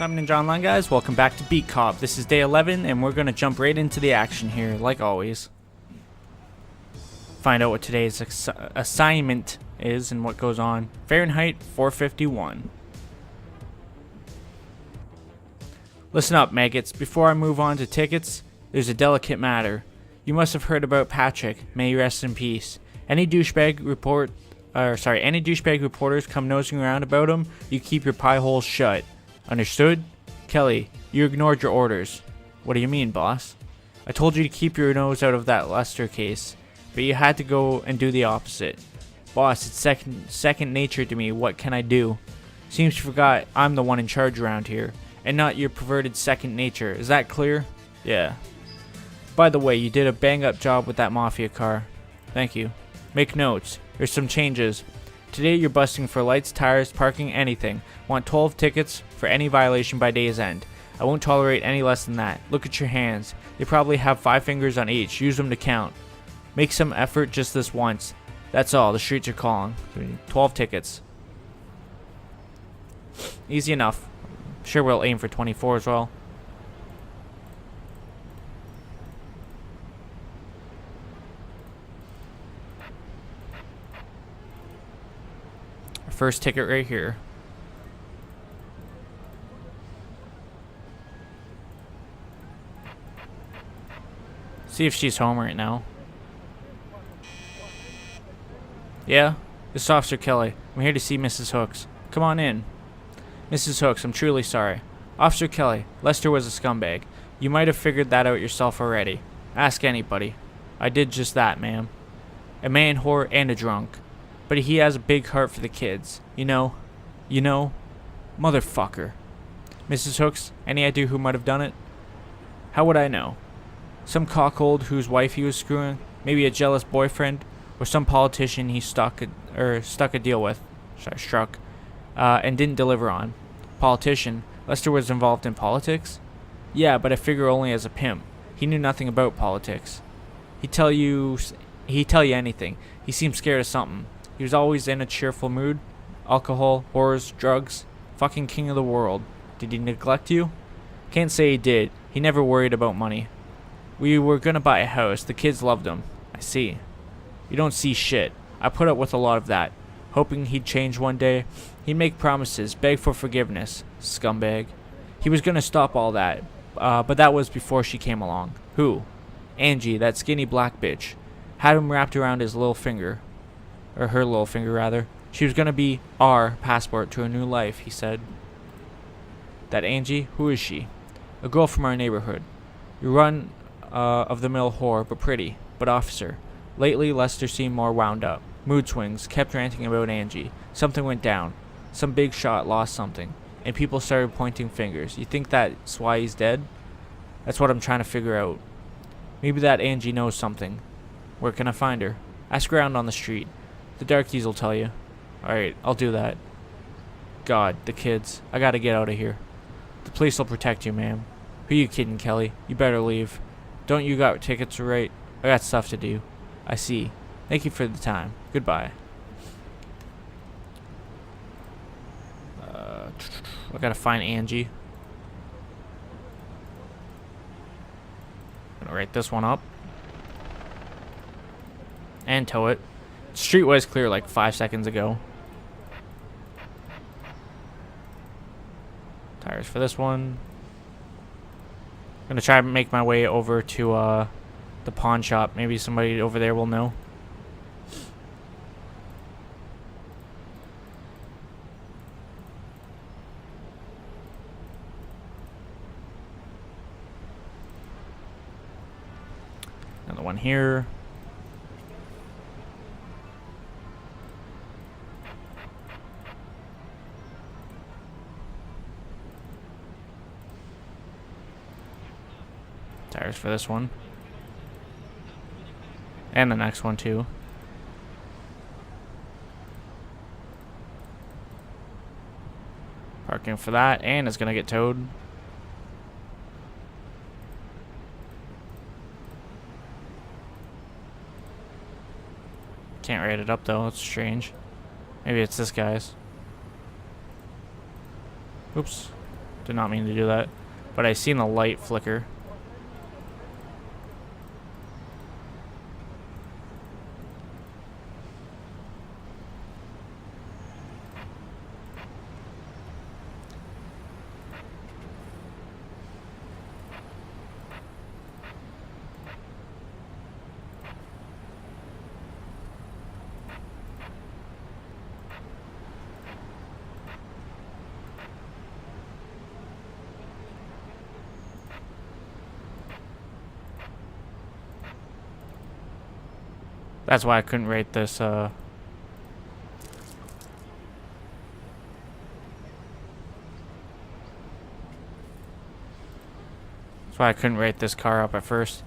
I'm Ninja Online, guys. Welcome back to Beat Cop. This is day 11, and we're going to jump right into the action here, like always. Find out what today's assignment is and what goes on. Fahrenheit 451. Listen up, maggots. Before I move on to tickets, there's a delicate matter. You must have heard about Patrick. May he rest in peace. Any douchebag reporters come nosing around about him, you keep your pie holes shut. Understood? Kelly, you ignored your orders. What do you mean, boss? I told you to keep your nose out of that Lester case, but you had to go and do the opposite. Boss, it's second nature to me. What can I do? Seems you forgot I'm the one in charge around here, and not your perverted second nature. Is that clear? Yeah. By the way, you did a bang-up job with that mafia car. Thank you. Make notes. There's some changes. Today you're busting for lights, tires, parking, anything. Want 12 tickets for any violation by day's end. I won't tolerate any less than that. Look at your hands. They probably have 5 fingers on each. Use them to count. Make some effort just this once. That's all. The streets are calling. 12 tickets. Easy enough. Sure, we'll aim for 24 as well. First ticket right here. See if she's home right now. Yeah? This is Officer Kelly. I'm here to see Mrs. Hooks. Come on in. Mrs. Hooks, I'm truly sorry. Officer Kelly, Lester was a scumbag. You might have figured that out yourself already. Ask anybody. I did just that, ma'am. A man whore and a drunk. But he has a big heart for the kids. You know, motherfucker. Mrs. Hooks, any idea who might have done it? How would I know? Some cockhold whose wife he was screwing, maybe a jealous boyfriend, or some politician he struck a deal with, and didn't deliver on. Politician? Lester was involved in politics? Yeah, but I figure only as a pimp. He knew nothing about politics. He'd tell you anything. He seemed scared of something. He was always in a cheerful mood. Alcohol, whores, drugs. Fucking king of the world. Did he neglect you? Can't say he did. He never worried about money. We were gonna buy a house. The kids loved him. I see. You don't see shit. I put up with a lot of that. Hoping he'd change one day. He'd make promises, beg for forgiveness. Scumbag. He was gonna stop all that. But that was before she came along. Who? Angie, that skinny black bitch. Had him wrapped around his little finger. Or her little finger, rather. She was gonna be our passport to a new life, he said. That Angie? Who is she? A girl from our neighborhood. You run of the mill whore, but pretty. But officer. Lately, Lester seemed more wound up. Mood swings, kept ranting about Angie. Something went down. Some big shot lost something. And people started pointing fingers. You think that's why he's dead? That's what I'm trying to figure out. Maybe that Angie knows something. Where can I find her? Ask around on the street. The darkies will tell you. Alright, I'll do that. God, the kids. I gotta get out of here. The police will protect you, ma'am. Who you kidding, Kelly? You better leave. Don't you got tickets to write? I got stuff to do. I see. Thank you for the time. Goodbye. I gotta find Angie. Gonna write this one up. And tow it. Street was clear like 5 seconds ago. Tires for this one. I'm gonna try and make my way over to the pawn shop. Maybe somebody over there will know. Another one here. Tires for this one. And the next one too. Parking for that, and it's gonna get towed. Can't rate it up though, it's strange. Maybe it's this guy's. Oops. Did not mean to do that. But I seen the light flicker. That's why I couldn't rate this, That's why I couldn't rate this car up at first.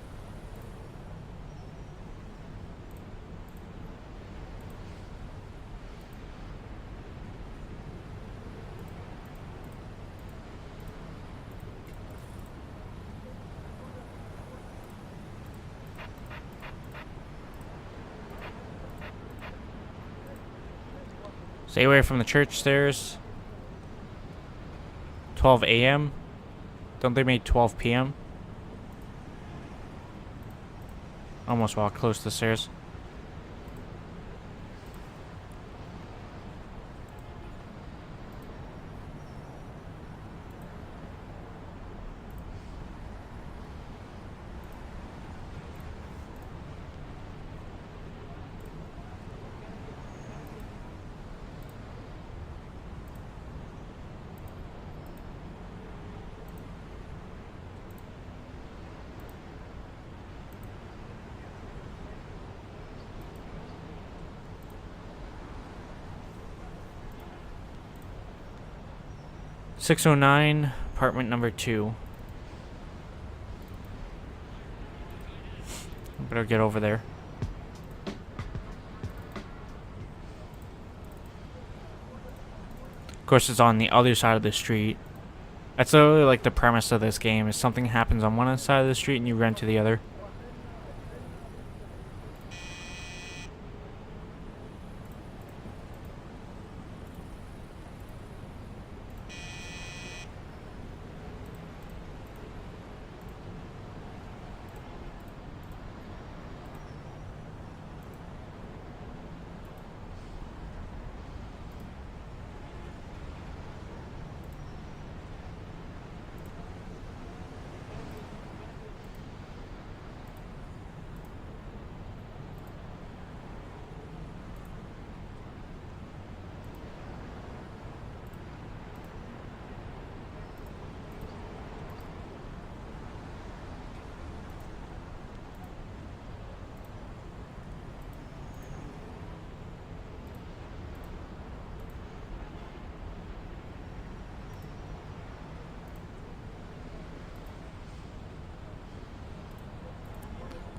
Stay away from the church stairs. 12 a.m. Don't they make 12 p.m.? Almost walked close to the stairs. .609, apartment number 2. Better get over there. Of course, it's on the other side of the street. That's literally like the premise of this game, is something happens on one side of the street and you run to the other.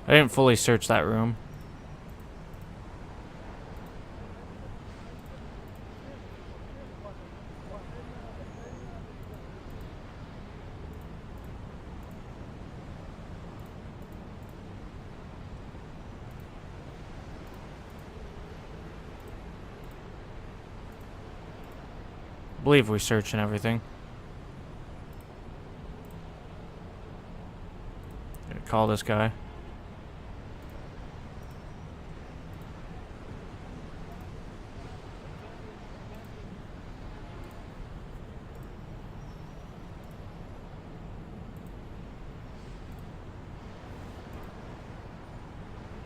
I didn't fully search that room. I believe we searched and everything. Gonna call this guy.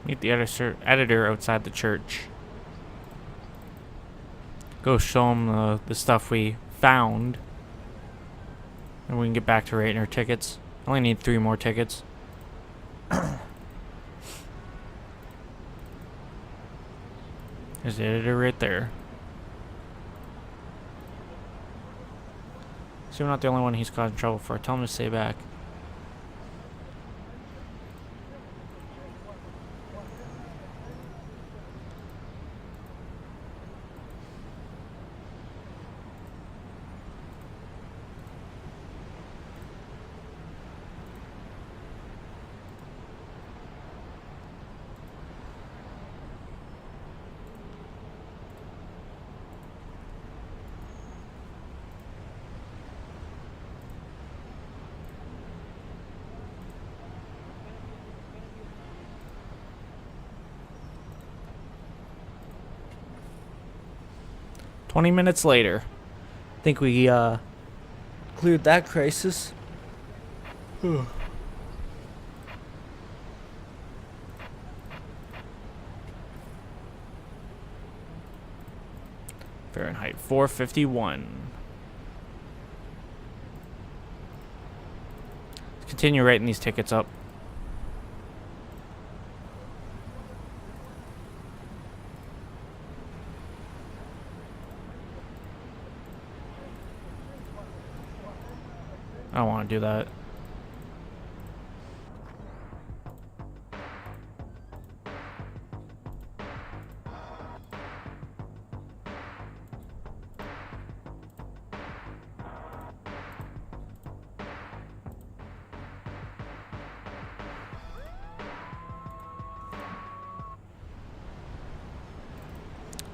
Meet the editor outside the church. Go show him the stuff we found. And we can get back to rating our tickets. I only need 3 more tickets. There's the editor right there. So we're not the only one he's causing trouble for. Tell him to stay back. 20 minutes later. I think we cleared that crisis. Fahrenheit 451. Let's continue writing these tickets up. I don't want to do that.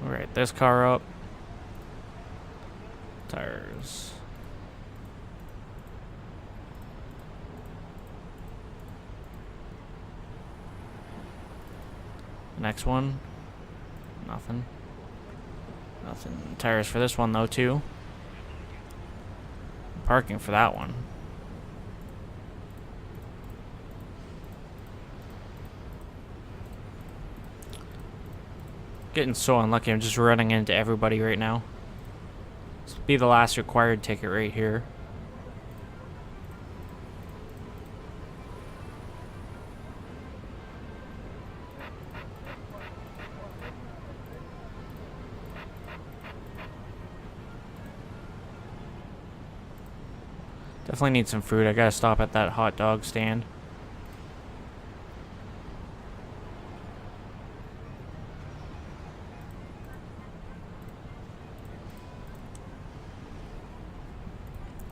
Alright, this car up. Tires. Next one. Nothing. Nothing. Tires for this one though too. Parking for that one. Getting so unlucky. I'm just running into everybody right now. This will be the last required ticket right here. Definitely need some food. I gotta stop at that hot dog stand.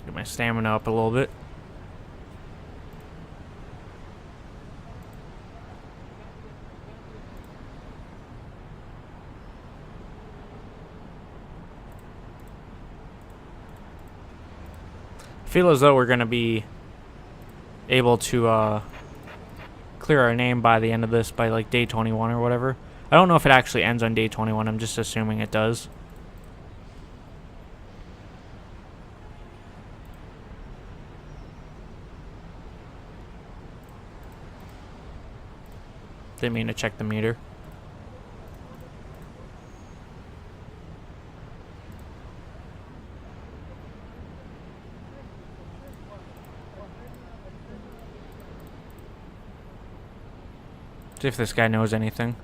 Get my stamina up a little bit. I feel as though we're gonna be able to clear our name by the end of this, by like day 21 or whatever. I don't know if it actually ends on day 21. I'm just assuming it does. Didn't mean to check the meter. See if this guy knows anything.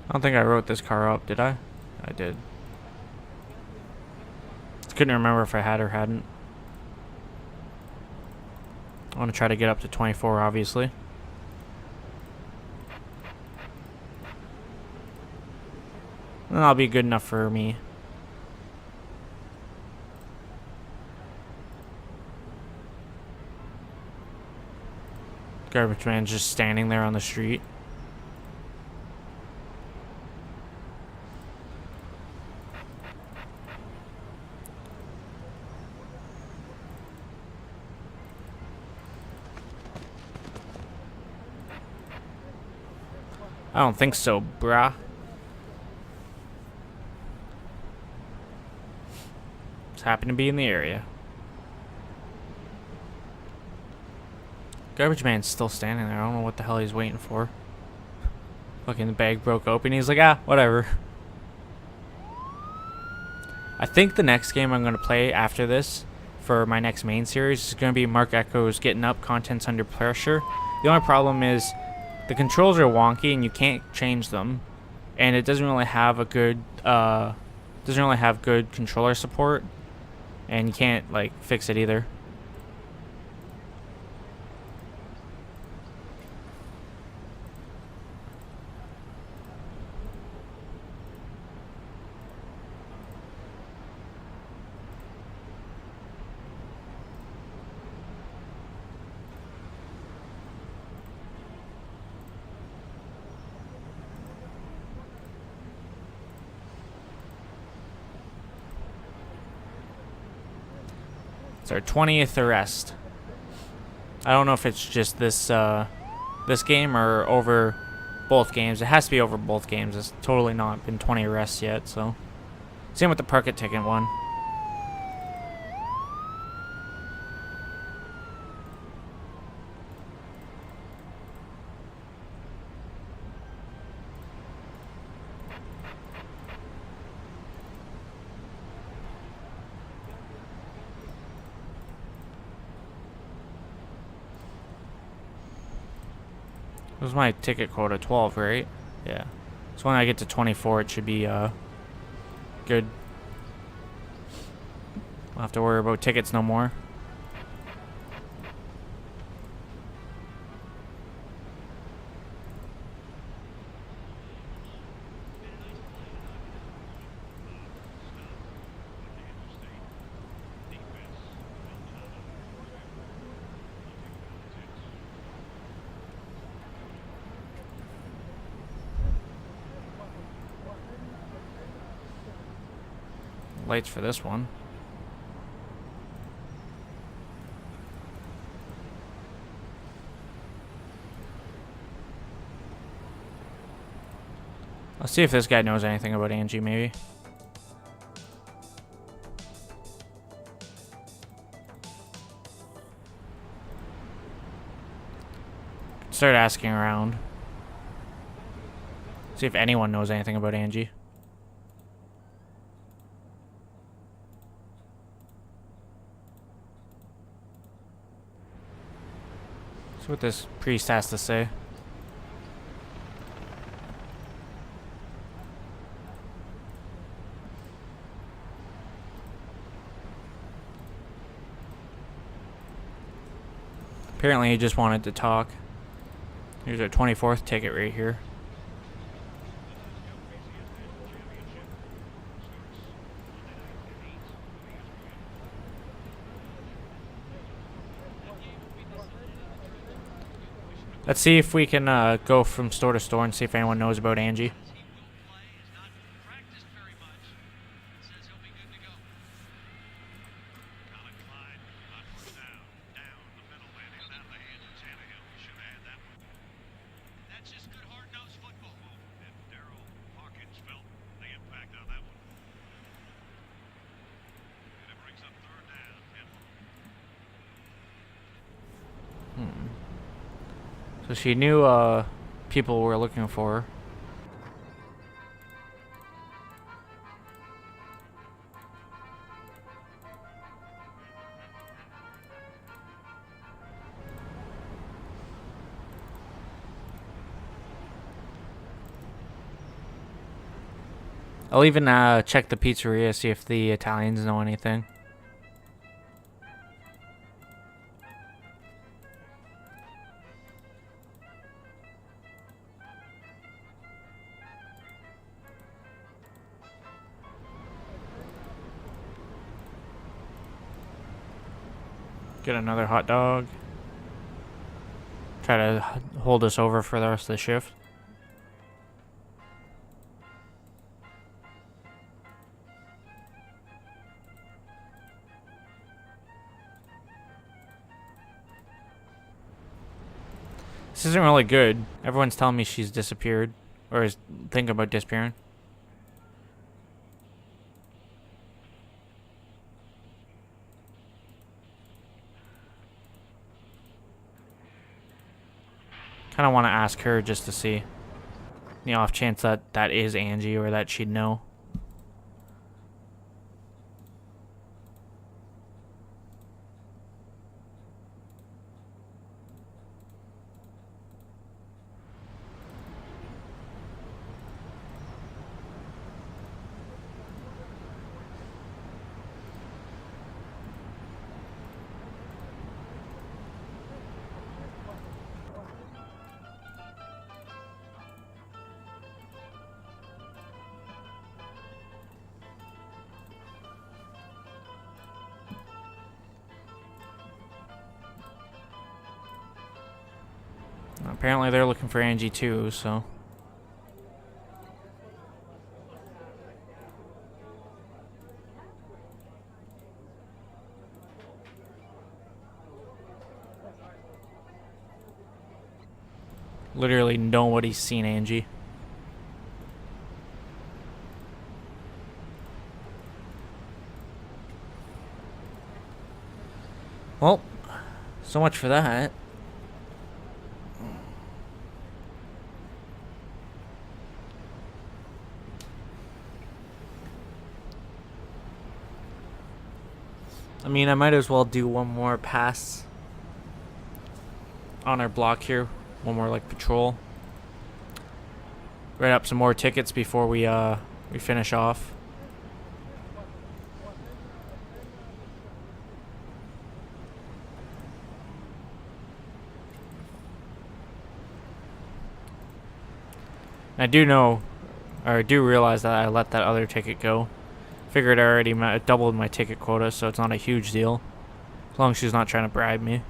I don't think I wrote this car up, did I? I did. Couldn't remember if I had or hadn't. I want to try to get up to 24, obviously. And that'll be good enough for me. Garbage man's just standing there on the street. I don't think so, brah. Just happen to be in the area. Garbage man's still standing there. I don't know what the hell he's waiting for. Fucking the bag broke open. He's like, ah, whatever. I think the next game I'm going to play after this for my next main series is going to be Mark Echo's Getting Up, Contents Under Pressure. The only problem is the controls are wonky and you can't change them, and it doesn't really have a good controller support, and you can't like fix it either. It's our 20th arrest. I don't know if it's just this this game or over both games. It has to be over both games. It's totally not been 20 arrests yet, so. Same with the Parkett ticket one. Was my ticket quota 12, right? Yeah. So when I get to 24, it should be good. I'll have to worry about tickets no more. Lights for this one. Let's see if this guy knows anything about Angie, maybe. Start asking around. See if anyone knows anything about Angie. See what this priest has to say. Apparently he just wanted to talk. Here's our 24th ticket right here. Let's see if we can go from store to store and see if anyone knows about Angie. So she knew people were looking for her. I'll even check the pizzeria, see if the Italians know anything. Get another hot dog. Try to hold us over for the rest of the shift. This isn't really good. Everyone's telling me she's disappeared. Or is thinking about disappearing. Kind of want to ask her just to see. The off chance that that is Angie or that she'd know. Apparently they're looking for Angie too, so. Literally nobody's seen Angie. Well, so much for that. I mean, I might as well do one more pass on our block here. One more, like, patrol. Write up some more tickets before we finish off. I do know, or I do realize that I let that other ticket go. Figured I already doubled my ticket quota, so it's not a huge deal. As long as she's not trying to bribe me.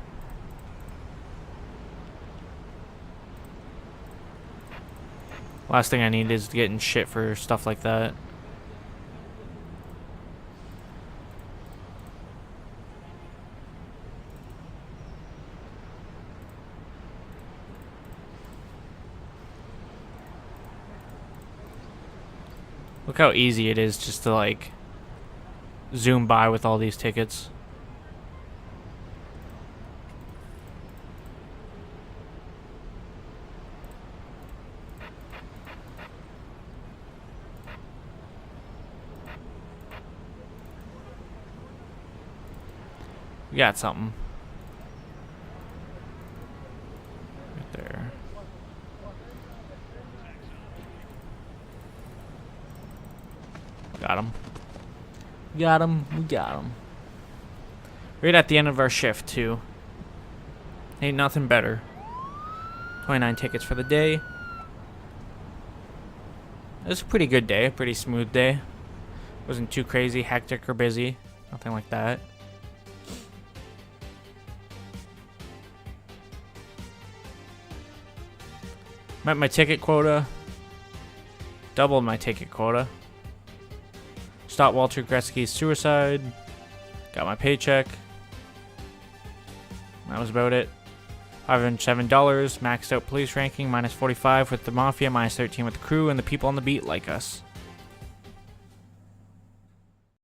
Last thing I need is getting shit for stuff like that. Look how easy it is just to, like, zoom by with all these tickets. We got something. Right there. Got him. Got him. We got him. Right at the end of our shift, too. Ain't nothing better. 29 tickets for the day. It was a pretty good day. A pretty smooth day. Wasn't too crazy, hectic, or busy. Nothing like that. Met my ticket quota. Doubled my ticket quota. Stopped Walter Gretzky's suicide. Got my paycheck. That was about it. $507. Maxed out police ranking. -45 with the Mafia. -13 with the crew. And the people on the beat like us.